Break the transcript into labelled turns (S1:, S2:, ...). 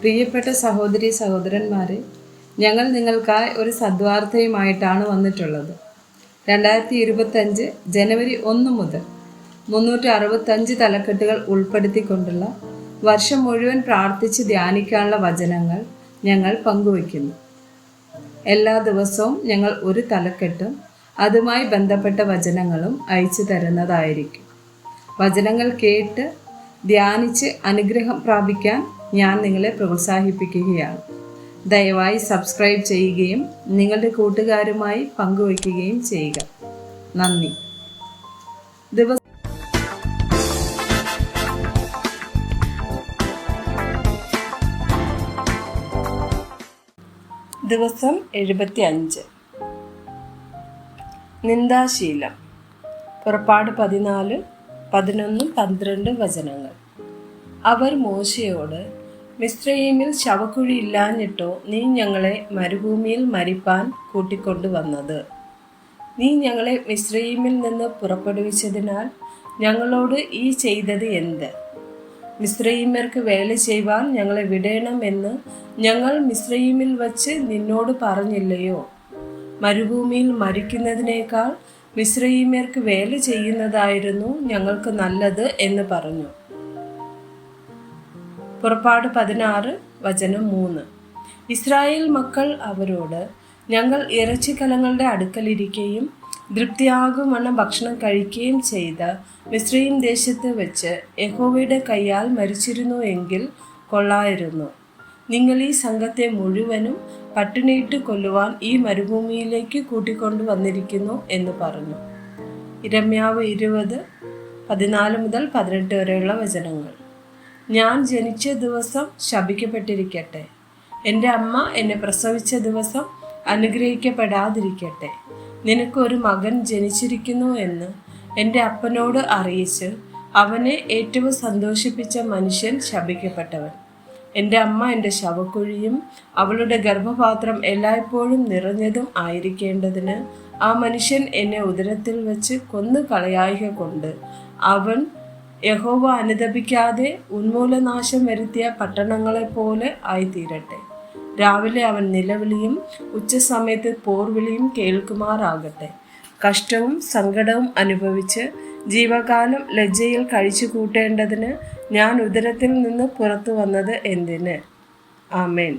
S1: പ്രിയപ്പെട്ട സഹോദരി സഹോദരന്മാരെ, ഞങ്ങൾ നിങ്ങൾക്കായി ഒരു സദ്വാർത്തയുമായിട്ടാണ് വന്നിട്ടുള്ളത്. 2025 ജനുവരി 1 മുതൽ 365 തലക്കെട്ടുകൾ ഉൾപ്പെടുത്തിക്കൊണ്ടുള്ള വർഷം മുഴുവൻ പ്രാർത്ഥിച്ച് ധ്യാനിക്കാനുള്ള വചനങ്ങൾ ഞങ്ങൾ പങ്കുവയ്ക്കുന്നു. എല്ലാ ദിവസവും ഞങ്ങൾ ഒരു തലക്കെട്ടും അതുമായി ബന്ധപ്പെട്ട വചനങ്ങളും അയച്ചു തരുന്നതായിരിക്കും. വചനങ്ങൾ കേട്ട് ധ്യാനിച്ച് അനുഗ്രഹം പ്രാപിക്കാൻ ഞാൻ നിങ്ങളെ പ്രോത്സാഹിപ്പിക്കുകയാണ്. ദയവായി സബ്സ്ക്രൈബ് ചെയ്യുകയും നിങ്ങളുടെ കൂട്ടുകാരുമായി പങ്കുവയ്ക്കുകയും ചെയ്യുക. നന്ദി. ദിവസം 75. നിന്ദാശീലം. പുറപ്പാട് 14, 11, 12 വചനങ്ങൾ. അവർ മോശയോട്, മിസ്രയീമിൽ ശവക്കുഴി ഇല്ലാഞ്ഞിട്ടോ നീ ഞങ്ങളെ മരുഭൂമിയിൽ മരിപ്പാൻ കൂട്ടിക്കൊണ്ടുവന്നത്? നീ ഞങ്ങളെ മിസ്രയീമിൽ നിന്ന് പുറപ്പെടുവിച്ചതിനാൽ ഞങ്ങളോട് ഈ ചെയ്തത് എന്ത്? മിസ്രയീമ്യർക്ക് വേല ചെയ്യുവാൻ ഞങ്ങളെ വിടേണമെന്ന് ഞങ്ങൾ മിസ്രയീമിൽ വച്ച് നിന്നോട് പറഞ്ഞില്ലയോ? മരുഭൂമിയിൽ മരിക്കുന്നതിനേക്കാൾ മിസ്രയീമ്യർക്ക് വേല ചെയ്യുന്നതായിരുന്നു ഞങ്ങൾക്ക് നല്ലത് എന്ന് പറഞ്ഞു. പുറപ്പാട് 16 വചനം 3. ഇസ്രായേൽ മക്കൾ അവരോട്, ഞങ്ങൾ ഇറച്ചിക്കലങ്ങളുടെ അടുക്കലിരിക്കുകയും തൃപ്തിയാകുവണ്ണം ഭക്ഷണം കഴിക്കുകയും ചെയ്ത മിസ്രയീം ദേശത്ത് വെച്ച് യഹോവയുടെ കയ്യാൽ മരിച്ചിരുന്നു എങ്കിൽ കൊള്ളായിരുന്നു. നിങ്ങൾ ഈ സംഘത്തെ മുഴുവനും പട്ടിണിയിട്ട് കൊല്ലുവാൻ ഈ മരുഭൂമിയിലേക്ക് കൂട്ടിക്കൊണ്ടു വന്നിരിക്കുന്നു എന്ന് പറഞ്ഞു. ഇരമ്യാവ് 20, 14 മുതൽ 18 വരെയുള്ള വചനങ്ങൾ. ഞാൻ ജനിച്ച ദിവസം ശപിക്കപ്പെട്ടിരിക്കട്ടെ. എൻ്റെ അമ്മ എന്നെ പ്രസവിച്ച ദിവസം അനുഗ്രഹിക്കപ്പെടാതിരിക്കട്ടെ. നിനക്കൊരു മകൻ ജനിച്ചിരിക്കുന്നു എന്ന് എൻ്റെ അപ്പനോട് അറിയിച്ച് അവനെ ഏറ്റവും സന്തോഷിപ്പിച്ച മനുഷ്യൻ ശപിക്കപ്പെട്ടവൻ. എൻ്റെ അമ്മ എൻ്റെ ശവക്കുഴിയും അവളുടെ ഗർഭപാത്രം എല്ലായ്പ്പോഴും നിറഞ്ഞതും ആയിരിക്കേണ്ടതിന് ആ മനുഷ്യൻ എന്നെ ഉദരത്തിൽ വെച്ച് കൊന്നു കളയായിക കൊണ്ട് അവൻ യഹോവ അനുതപിക്കാതെ ഉന്മൂലനാശം വരുത്തിയ പട്ടണങ്ങളെപ്പോലെ ആയിത്തീരട്ടെ. രാവിലെ അവൻ നിലവിളിയും ഉച്ചസമയത്ത് പോർവിളിയും കേൾക്കുമാറാകട്ടെ. കഷ്ടവും സങ്കടവും അനുഭവിച്ച് ജീവകാലം ലജ്ജയിൽ കഴിച്ചു കൂട്ടേണ്ടതിന് ഞാൻ ഉദരത്തിൽ നിന്ന് പുറത്തു വന്നത് എന്തിന്? ആമേൻ.